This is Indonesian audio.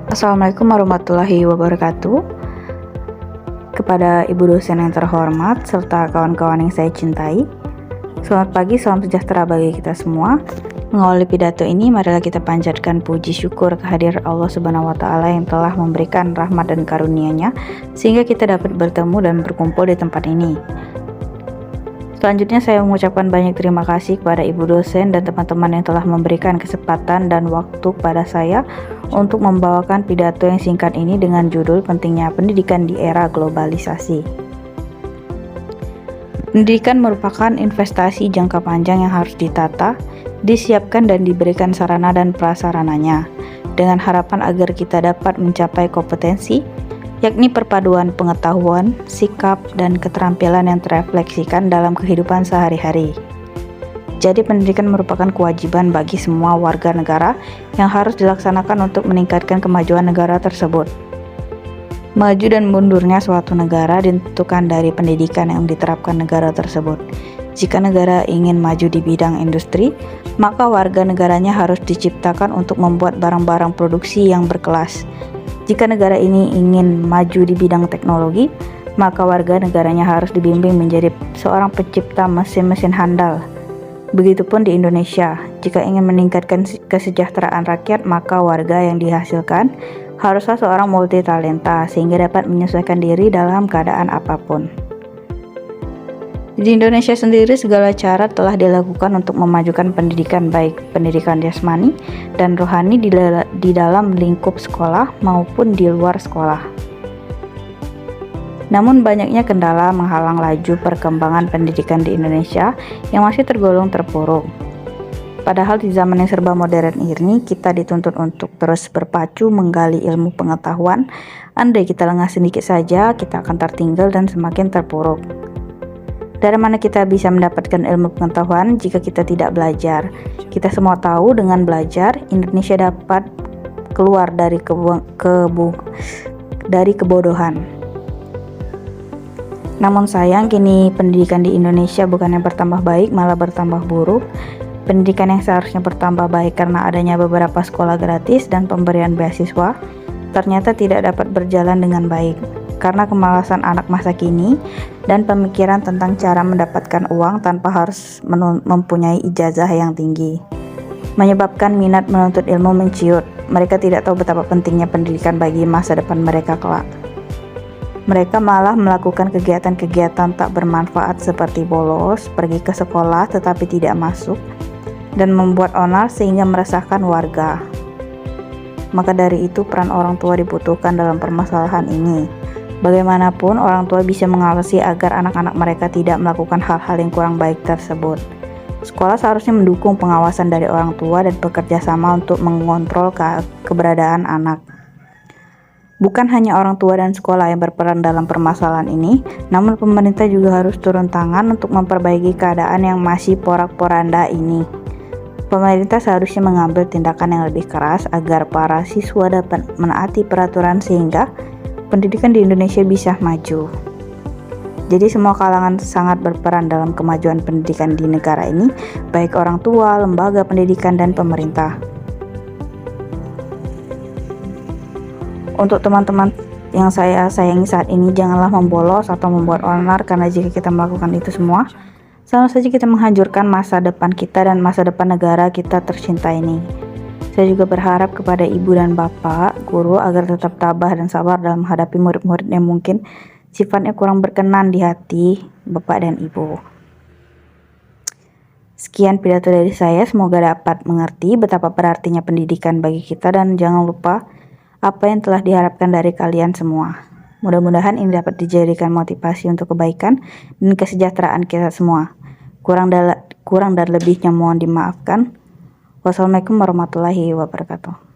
Assalamualaikum warahmatullahi wabarakatuh. Kepada ibu dosen yang terhormat serta kawan-kawan yang saya cintai, selamat pagi, salam sejahtera bagi kita semua. Mengawali pidato ini, marilah kita panjatkan puji syukur kehadirat Allah Subhanahu wa Ta'ala yang telah memberikan rahmat dan karunia-Nya sehingga kita dapat bertemu dan berkumpul di tempat ini. Selanjutnya saya mengucapkan banyak terima kasih kepada ibu dosen dan teman-teman yang telah memberikan kesempatan dan waktu kepada saya untuk membawakan pidato yang singkat ini dengan judul Pentingnya Pendidikan di Era Globalisasi. Pendidikan merupakan investasi jangka panjang yang harus ditata, disiapkan dan diberikan sarana dan prasarananya dengan harapan agar kita dapat mencapai kompetensi, yakni perpaduan pengetahuan, sikap, dan keterampilan yang terefleksikan dalam kehidupan sehari-hari. Jadi pendidikan merupakan kewajiban bagi semua warga negara yang harus dilaksanakan untuk meningkatkan kemajuan negara tersebut. Maju dan mundurnya suatu negara ditentukan dari pendidikan yang diterapkan negara tersebut. Jika negara ingin maju di bidang industri, maka warga negaranya harus diciptakan untuk membuat barang-barang produksi yang berkelas. Jika negara ini ingin maju di bidang teknologi, maka warga negaranya harus dibimbing menjadi seorang pencipta mesin-mesin handal. Begitupun di Indonesia, jika ingin meningkatkan kesejahteraan rakyat, maka warga yang dihasilkan haruslah seorang multitalenta sehingga dapat menyesuaikan diri dalam keadaan apapun. Di Indonesia sendiri segala cara telah dilakukan untuk memajukan pendidikan, baik pendidikan jasmani dan rohani di dalam lingkup sekolah maupun di luar sekolah. Namun banyaknya kendala menghalang laju perkembangan pendidikan di Indonesia yang masih tergolong terpuruk. Padahal di zaman yang serba modern ini kita dituntut untuk terus berpacu menggali ilmu pengetahuan. Andai kita lengah sedikit saja, kita akan tertinggal dan semakin terpuruk. Dari mana kita bisa mendapatkan ilmu pengetahuan jika kita tidak belajar? Kita semua tahu dengan belajar, Indonesia dapat keluar dari kebodohan. Namun sayang, kini pendidikan di Indonesia bukannya bertambah baik, malah bertambah buruk. Pendidikan yang seharusnya bertambah baik karena adanya beberapa sekolah gratis dan pemberian beasiswa, ternyata tidak dapat berjalan dengan baik. Karena kemalasan anak masa kini dan pemikiran tentang cara mendapatkan uang tanpa harus mempunyai ijazah yang tinggi, menyebabkan minat menuntut ilmu menciut. Mereka tidak tahu betapa pentingnya pendidikan bagi masa depan mereka kelak. Mereka malah melakukan kegiatan-kegiatan tak bermanfaat seperti bolos, pergi ke sekolah tetapi tidak masuk, dan membuat onar sehingga meresahkan warga. Maka dari itu peran orang tua dibutuhkan dalam permasalahan ini. Bagaimanapun orang tua bisa mengawasi agar anak-anak mereka tidak melakukan hal-hal yang kurang baik tersebut. Sekolah seharusnya mendukung pengawasan dari orang tua dan bekerja sama untuk mengontrol keberadaan anak. Bukan hanya orang tua dan sekolah yang berperan dalam permasalahan ini, namun pemerintah juga harus turun tangan untuk memperbaiki keadaan yang masih porak-poranda ini. Pemerintah seharusnya mengambil tindakan yang lebih keras agar para siswa dapat menaati peraturan sehingga pendidikan di Indonesia bisa maju. Jadi semua kalangan sangat berperan dalam kemajuan pendidikan di negara ini, baik orang tua, lembaga pendidikan, dan pemerintah. Untuk teman-teman yang saya sayangi saat ini, janganlah membolos atau membuat onar, karena jika kita melakukan itu semua, sama saja kita menghancurkan masa depan kita dan masa depan negara kita tercinta ini. Saya juga berharap kepada ibu dan bapak, guru agar tetap tabah dan sabar dalam menghadapi murid-murid yang mungkin sifatnya kurang berkenan di hati bapak dan ibu. Sekian pidato dari saya, semoga dapat mengerti betapa berartinya pendidikan bagi kita dan jangan lupa apa yang telah diharapkan dari kalian semua. Mudah-mudahan ini dapat dijadikan motivasi untuk kebaikan dan kesejahteraan kita semua. Kurang dan lebihnya mohon dimaafkan. Wassalamualaikum warahmatullahi wabarakatuh.